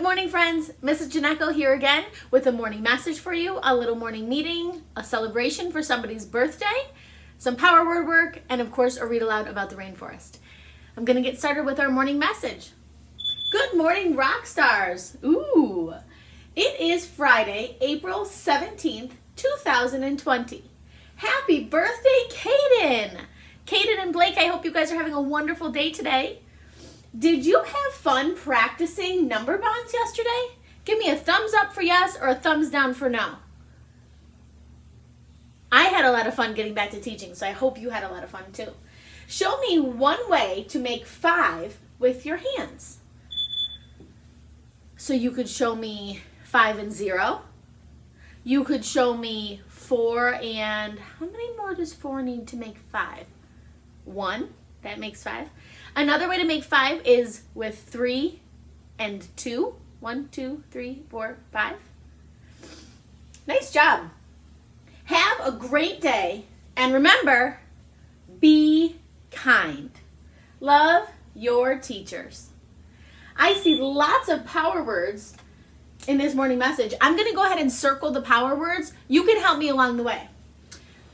Good morning, friends. Mrs. Genecco here again with a morning message for you, a little morning meeting, a celebration for somebody's birthday, some power word work, and of course, a read aloud about the rainforest. I'm going to get started with our morning message. Good morning, rock stars. Ooh, it is Friday, April 17th, 2020. Happy birthday, Caden. Caden and Blake, I hope you guys are having a wonderful day today. Did you have fun practicing number bonds yesterday? Give me a thumbs up for yes or a thumbs down for no. I had a lot of fun getting back to teaching, so I hope you had a lot of fun too. Show me one way to make 5 with your hands. So you could show me 5 and 0. You could show me 4 and, how many more does 4 need to make 5? 1, that makes 5. Another way to make 5 is with 3 and 2. 1, 2, 3, 4, 5. Nice job. Have a great day. And remember, be kind. Love your teachers. I see lots of power words in this morning message. I'm going to go ahead and circle the power words. You can help me along the way.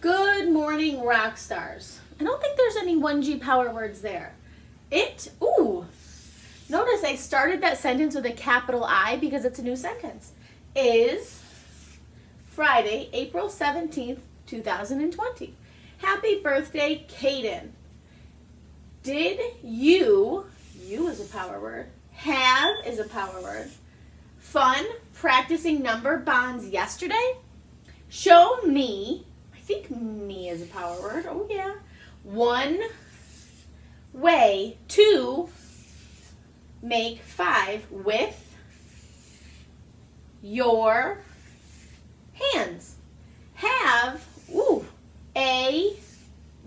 Good morning, rock stars. I don't think there's any 1G power words there. Notice I started that sentence with a capital I because it's a new sentence. Is Friday, April 17th, 2020. Happy birthday, Caden. Did you is a power word, have is a power word, fun practicing number bonds yesterday? Show me, I think me is a power word, oh yeah, one way to make 5 with your hands. Have a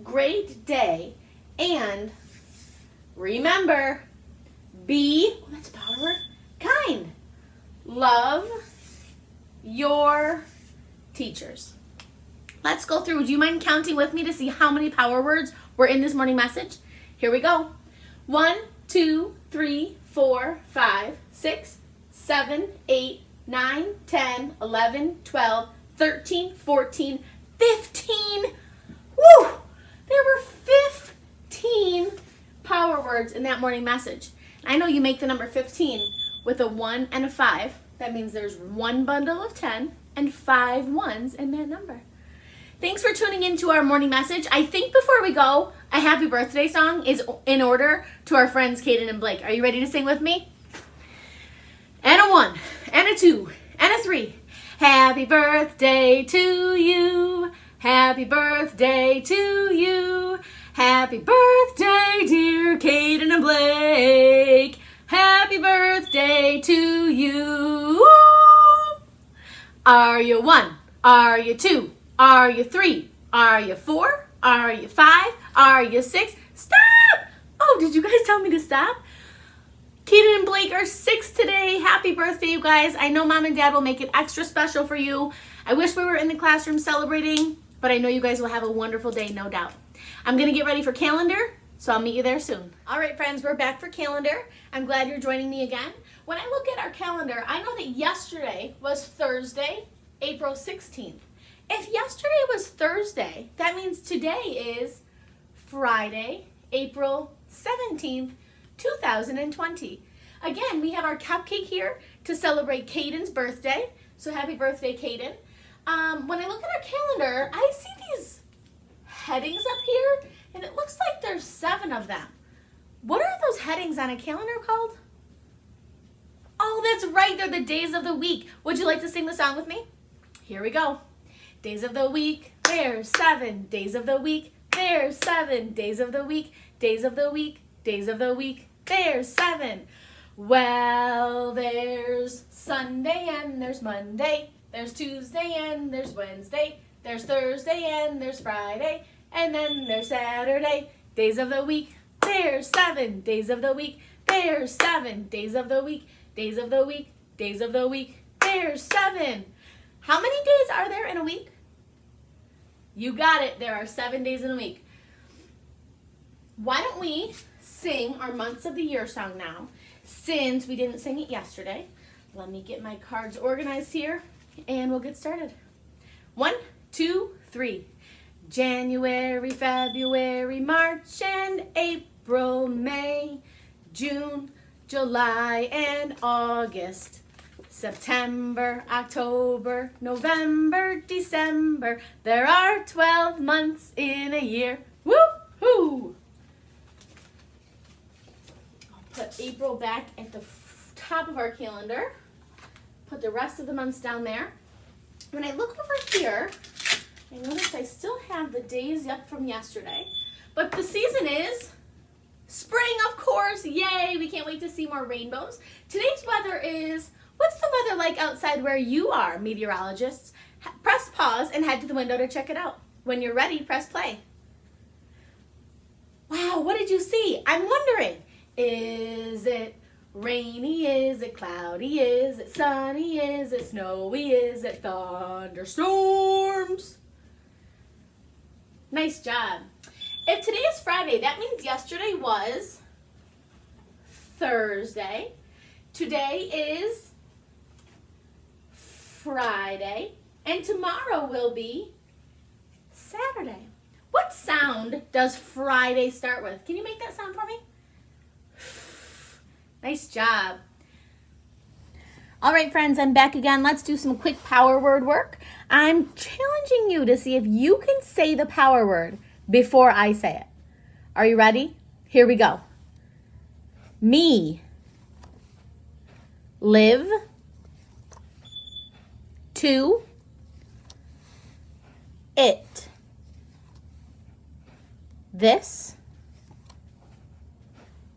great day and remember, be, that's a power word, kind. Love your teachers. Let's go through. Would you mind counting with me to see how many power words were in this morning message? Here we go. 1, 2, 3, 4, 5, 6, 7, 8, 9, 10, 11, 12, 13, 14, 15. Woo! There were 15 power words in that morning message. I know you make the number 15 with a 1 and a 5. That means there's one bundle of 10 and 5 ones in that number. Thanks for tuning in to our morning message. I think before we go, a happy birthday song is in order to our friends Caden and Blake. Are you ready to sing with me? And a 1, and a 2, and a 3. Happy birthday to you. Happy birthday to you. Happy birthday, dear Caden and Blake. Happy birthday to you. Are you 1? Are you 2? Are you 3? Are you 4? Are you 5? Are you 6? Stop! Oh, did you guys tell me to stop? Caden and Blake are 6 today. Happy birthday, you guys. I know Mom and Dad will make it extra special for you. I wish we were in the classroom celebrating, but I know you guys will have a wonderful day, no doubt. I'm going to get ready for calendar, so I'll meet you there soon. All right, friends, we're back for calendar. I'm glad you're joining me again. When I look at our calendar, I know that yesterday was Thursday, April 16th. If yesterday was Thursday, that means today is Friday, April 17th, 2020. Again, we have our cupcake here to celebrate Caden's birthday. So happy birthday, Caden. When I look at our calendar, I see these headings up here, and it looks like there's 7 of them. What are those headings on a calendar called? Oh, that's right, they're the days of the week. Would you like to sing the song with me? Here we go. Days of the week, there's 7. Days of the week, there's 7. Days of the week, days of the week, days of the week, there's 7. Well, there's Sunday and there's Monday. There's Tuesday and there's Wednesday. There's Thursday and there's Friday. And then there's Saturday. Days of the week, there's 7. Days of the week, there's 7. Days of the week, days of the week, days of the week, there's 7. How many days are there in a week? You got it. There are 7 days in a week. Why don't we sing our months of the year song now, since we didn't sing it yesterday. Let me get my cards organized here and we'll get started. 1, 2, 3. January, February, March, and April, May, June, July, and August. September, October, November, December. There are 12 months in a year. Woo-hoo! I'll put April back at the top of our calendar. Put the rest of the months down there. When I look over here, I notice I still have the days up from yesterday. But the season is spring, of course. Yay! We can't wait to see more rainbows. Today's weather is... What's the weather like outside where you are, meteorologists? Press pause and head to the window to check it out. When you're ready, press play. Wow, what did you see? I'm wondering, is it rainy? Is it cloudy? Is it sunny? Is it snowy? Is it thunderstorms? Nice job. If today is Friday, that means yesterday was Thursday. Today is Friday, and tomorrow will be Saturday. What sound does Friday start with? Can you make that sound for me? Nice job. All right, friends, I'm back again. Let's do some quick power word work. I'm challenging you to see if you can say the power word before I say it. Are you ready? Here we go. Me. Live. To. It. This.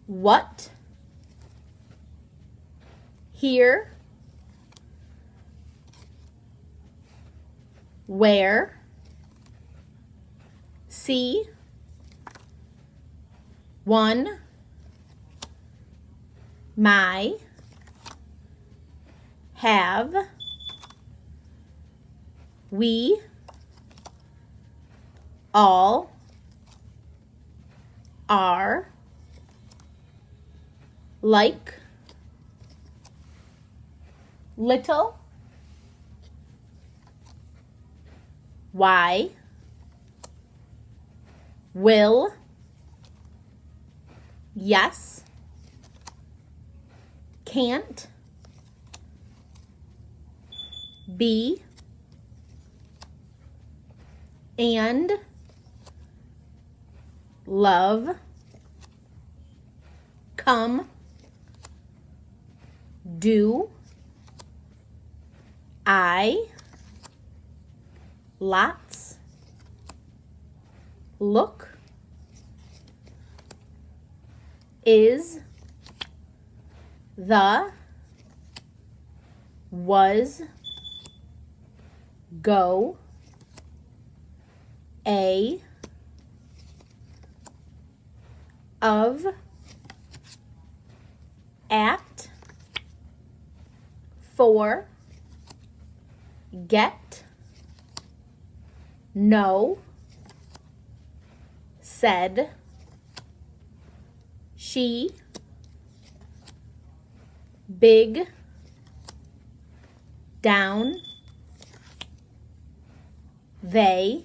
What. Here. Where. See. One. My. Have. We. All. Are. Like. Little. Why. Will. Yes. Can't. Be. And. Love. Come. Do. I. Lots. Look. Is. The. Was. Go. A. Of. At. For. Get. No. Said. She. Big. Down. They.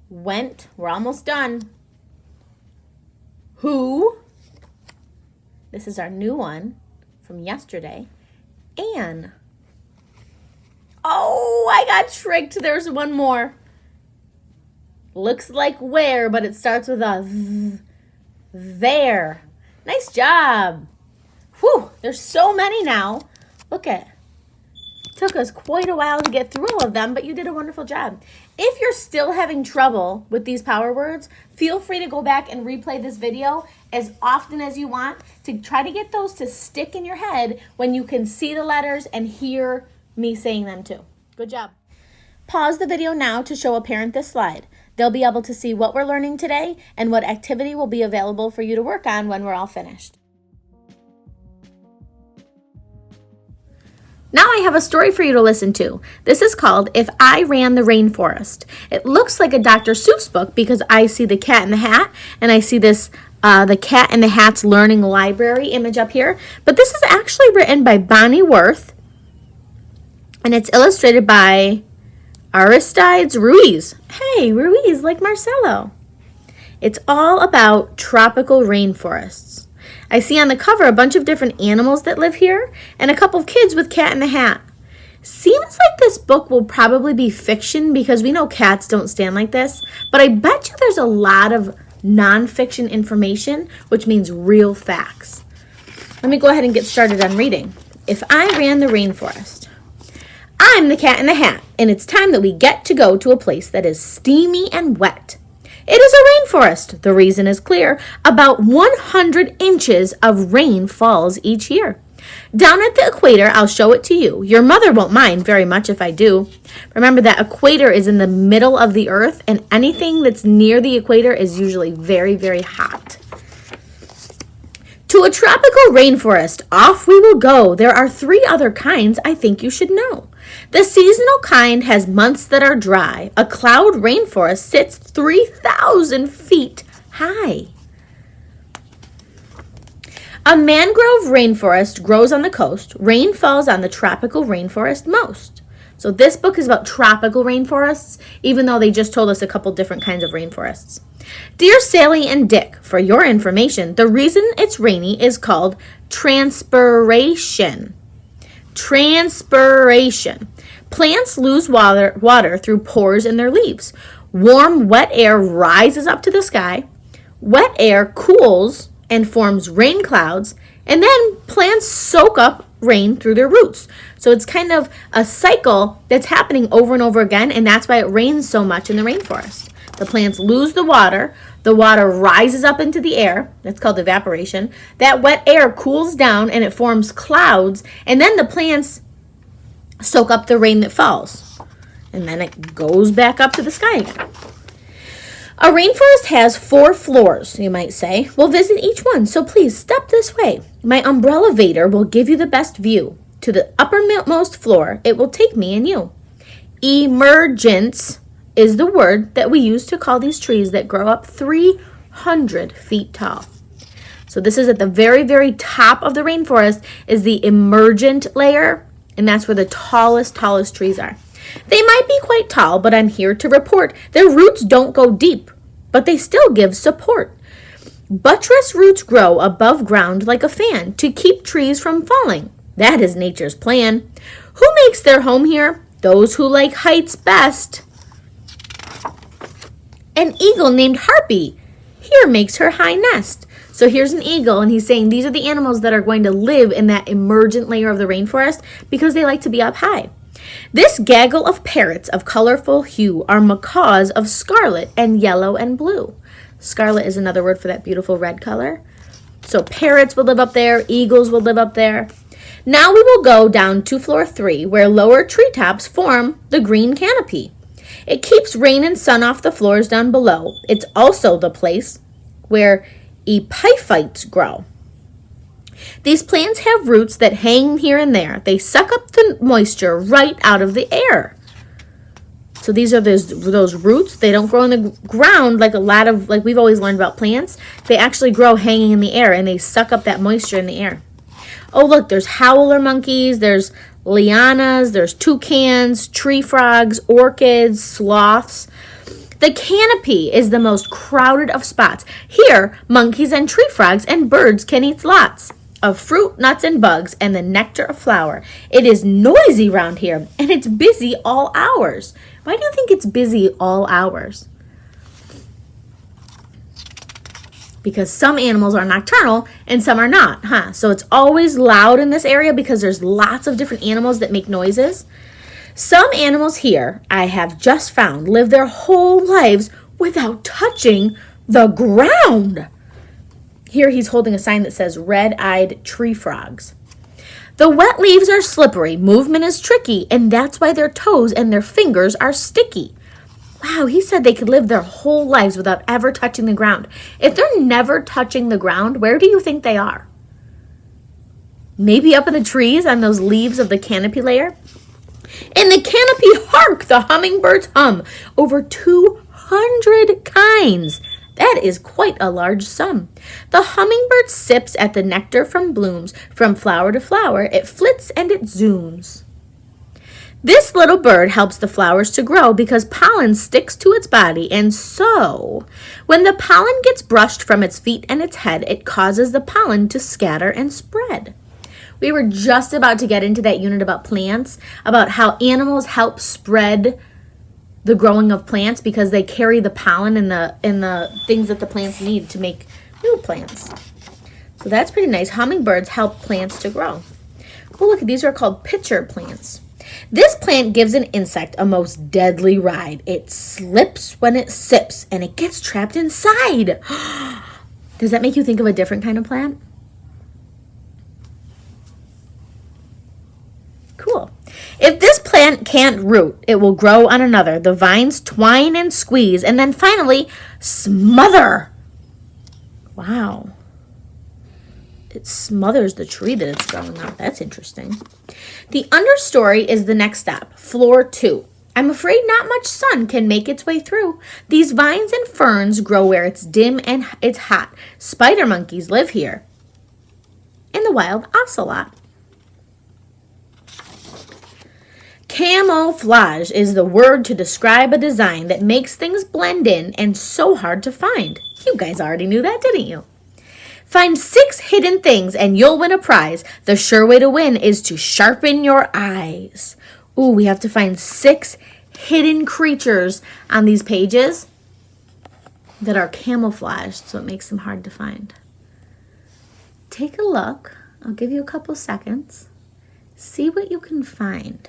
Went. We're almost done. Who. This is our new one from yesterday. Anne. Oh, I got tricked. There's one more. Looks like where, but it starts with a th. There. Nice job. Whew, there's so many now. Look at it. Took us quite a while to get through all of them, but you did a wonderful job. If you're still having trouble with these power words, feel free to go back and replay this video as often as you want to try to get those to stick in your head when you can see the letters and hear me saying them too. Good job. Pause the video now to show a parent this slide. They'll be able to see what we're learning today and what activity will be available for you to work on when we're all finished. Now I have a story for you to listen to. This is called If I Ran the Rainforest. It looks like a Dr. Seuss book because I see the cat in the hat and I see this the Cat in the Hat's Learning Library image up here. But this is actually written by Bonnie Worth, and it's illustrated by Aristides Ruiz. Hey, Ruiz, like Marcelo. It's all about tropical rainforests. I see on the cover a bunch of different animals that live here and a couple of kids with Cat in the Hat. Seems like this book will probably be fiction because we know cats don't stand like this, but I bet you there's a lot of nonfiction information, which means real facts. Let me go ahead and get started on reading. If I ran the rainforest. I'm the Cat in the Hat, and it's time that we get to go to a place that is steamy and wet. It is a rainforest. The reason is clear. About 100 inches of rain falls each year. Down at the equator, I'll show it to you. Your mother won't mind very much if I do. Remember that equator is in the middle of the earth, and anything that's near the equator is usually very, very hot. To a tropical rainforest, off we will go. There are 3 other kinds I think you should know. The seasonal kind has months that are dry. A cloud rainforest sits 3,000 feet high. A mangrove rainforest grows on the coast. Rain falls on the tropical rainforest most. So this book is about tropical rainforests, even though they just told us a couple different kinds of rainforests. Dear Sally and Dick, for your information, the reason it's rainy is called transpiration. Transpiration. Plants lose water through pores in their leaves. Warm, wet air rises up to the sky. Wet air cools and forms rain clouds, and then plants soak up rain through their roots. So it's kind of a cycle that's happening over and over again, and that's why it rains so much in the rainforest. The plants lose the water rises up into the air, that's called evaporation. That wet air cools down and it forms clouds, and then the plants soak up the rain that falls, and then it goes back up to the sky again. A rainforest has 4 floors, you might say. We'll visit each one, so please step this way. My umbrella vader will give you the best view. To the uppermost floor, it will take me and you. Emergence is the word that we use to call these trees that grow up 300 feet tall. So this is at the very, very top of the rainforest is the emergent layer, and that's where the tallest trees are. They might be quite tall, but I'm here to report their roots don't go deep, but they still give support. Buttress roots grow above ground like a fan to keep trees from falling. That is nature's plan. Who makes their home here? Those who like heights best. An eagle named Harpy here makes her high nest. So here's an eagle, and he's saying these are the animals that are going to live in that emergent layer of the rainforest because they like to be up high. This gaggle of parrots of colorful hue are macaws of scarlet and yellow and blue. Scarlet is another word for that beautiful red color. So parrots will live up there, eagles will live up there. Now we will go down to floor 3, where lower treetops form the green canopy. It keeps rain and sun off the floors down below. It's also the place where epiphytes grow. These plants have roots that hang here and there. They suck up the moisture right out of the air. So these are those roots. They don't grow in the ground like we've always learned about plants. They actually grow hanging in the air, and they suck up that moisture in the air. Oh, look, there's howler monkeys, there's lianas, there's toucans, tree frogs, orchids, sloths. The canopy is the most crowded of spots. Here, monkeys and tree frogs and birds can eat lots of fruit, nuts, and bugs, and the nectar of flower. It is noisy round here, and it's busy all hours. Why do you think it's busy all hours? Because some animals are nocturnal and some are not, huh? So it's always loud in this area because there's lots of different animals that make noises. Some animals here, I have just found, live their whole lives without touching the ground. Here he's holding a sign that says red-eyed tree frogs. The wet leaves are slippery, movement is tricky, and that's why their toes and their fingers are sticky. Wow, he said they could live their whole lives without ever touching the ground. If they're never touching the ground, where do you think they are? Maybe up in the trees on those leaves of the canopy layer? In the canopy, hark, the hummingbirds hum. Over 200 kinds. That is quite a large sum. The hummingbird sips at the nectar from blooms. From flower to flower, it flits and it zooms. This little bird helps the flowers to grow because pollen sticks to its body, and so when the pollen gets brushed from its feet and its head, it causes the pollen to scatter and spread. We were just about to get into that unit about plants, about how animals help spread the growing of plants because they carry the pollen and the things that the plants need to make new plants. So that's pretty nice. Hummingbirds help plants to grow. Oh, look, these are called pitcher plants. This plant gives an insect a most deadly ride. It slips when it sips, and it gets trapped inside. Does that make you think of a different kind of plant? Cool. If this plant can't root, it will grow on another. The vines twine and squeeze, and then finally smother. Wow. It smothers the tree that it's growing on. That's interesting. The understory is the next step, floor 2. I'm afraid not much sun can make its way through. These vines and ferns grow where it's dim and it's hot. Spider monkeys live here. And the wild ocelot. Camouflage is the word to describe a design that makes things blend in and so hard to find. You guys already knew that, didn't you? Find 6 hidden things and you'll win a prize. The sure way to win is to sharpen your eyes. Ooh, we have to find 6 hidden creatures on these pages that are camouflaged, so it makes them hard to find. Take a look. I'll give you a couple seconds. See what you can find.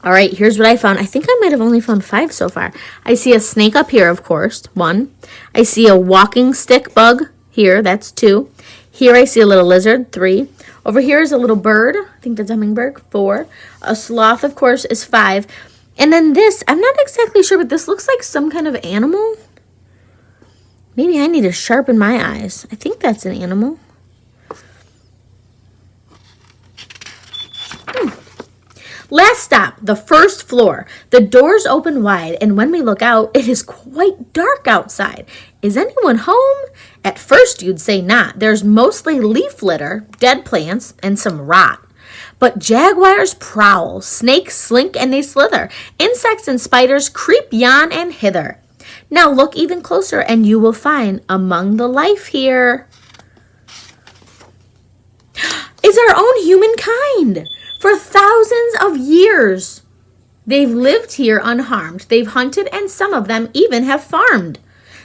All right, here's what I found. I think I might have only found 5 so far. I see a snake up here, of course, 1. I see a walking stick bug here, that's 2. Here I see a little lizard, 3. Over here is a little bird, I think that's a hummingbird, 4. A sloth, of course, is 5. And then this, I'm not exactly sure, but this looks like some kind of animal. Maybe I need to sharpen my eyes. I think that's an animal. Last stop, the first floor. The doors open wide, and when we look out, it is quite dark outside. Is anyone home? At first, you'd say not. There's mostly leaf litter, dead plants, and some rot. But jaguars prowl, snakes slink and they slither. Insects and spiders creep yon and hither. Now look even closer, and you will find among the life here is our own humankind. For thousands of years, they've lived here unharmed. They've hunted, and some of them even have farmed.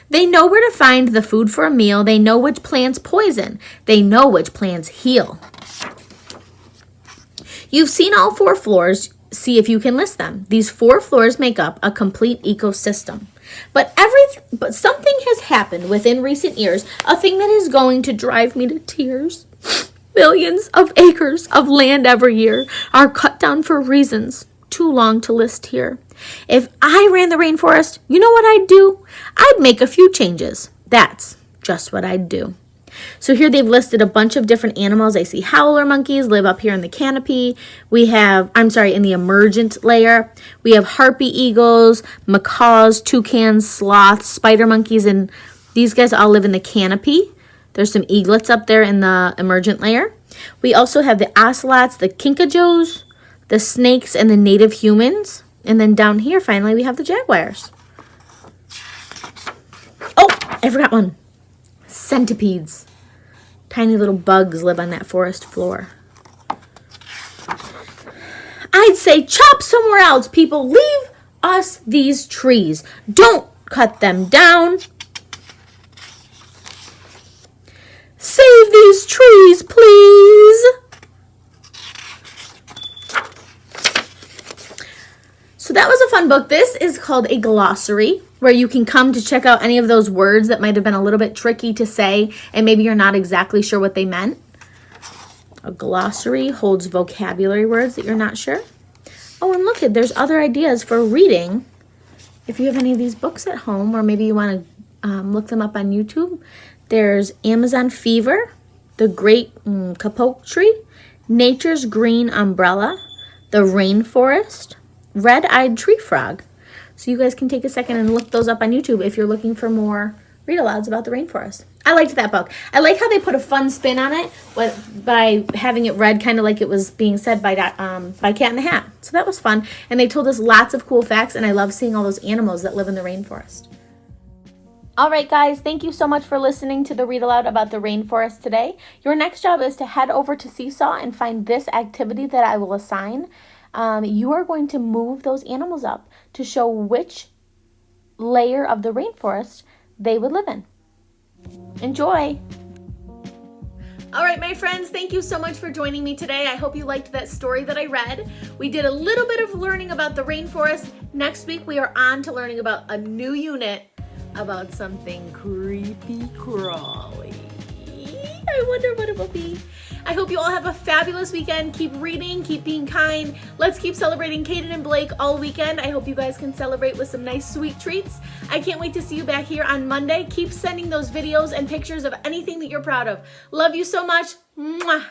They know where to find the food for a meal. They know which plants poison. They know which plants heal. You've seen all 4 floors. See if you can list them. These 4 floors make up a complete ecosystem. But something has happened within recent years, a thing that is going to drive me to tears. Millions of acres of land every year are cut down for reasons too long to list here. If I ran the rainforest, you know what I'd do? I'd make a few changes. That's just what I'd do. So here they've listed a bunch of different animals. I see howler monkeys live up here in the canopy. We have, in the emergent layer. We have harpy eagles, macaws, toucans, sloths, spider monkeys, and these guys all live in the canopy. There's some eaglets up there in the emergent layer. We also have the ocelots, the kinkajous, the snakes, and the native humans. And then down here, finally, we have the jaguars. Oh, I forgot one. Centipedes. Tiny little bugs live on that forest floor. I'd say chop somewhere else, people. Leave us these trees. Don't cut them down. Save these trees, please. So that was a fun book. This is called a glossary, where you can come to check out any of those words that might have been a little bit tricky to say, and maybe you're not exactly sure what they meant. A glossary holds vocabulary words that you're not sure. Oh, and look, there's other ideas for reading. If you have any of these books at home, or maybe you want to look them up on YouTube, there's Amazon Fever, The Great Kapok Tree, Nature's Green Umbrella, the Rainforest, Red-Eyed Tree Frog. So you guys can take a second and look those up on YouTube if you're looking for more read-alouds about the rainforest. I liked that book. I like how they put a fun spin on it by having it read kind of like it was being said by Cat in the Hat. So that was fun. And they told us lots of cool facts, and I love seeing all those animals that live in the rainforest. All right, guys, thank you so much for listening to the read aloud about the rainforest today. Your next job is to head over to Seesaw and find this activity that I will assign. You are going to move those animals up to show which layer of the rainforest they would live in. Enjoy! All right, my friends, thank you so much for joining me today. I hope you liked that story that I read. We did a little bit of learning about the rainforest. Next week, we are on to learning about a new unit about something creepy crawly. I wonder what it will be. I hope you all have a fabulous weekend. Keep reading, keep being kind. Let's keep celebrating Caden and Blake all weekend. I hope you guys can celebrate with some nice sweet treats. I can't wait to see you back here on Monday. Keep sending those videos and pictures of anything that you're proud of. Love you so much. Mwah.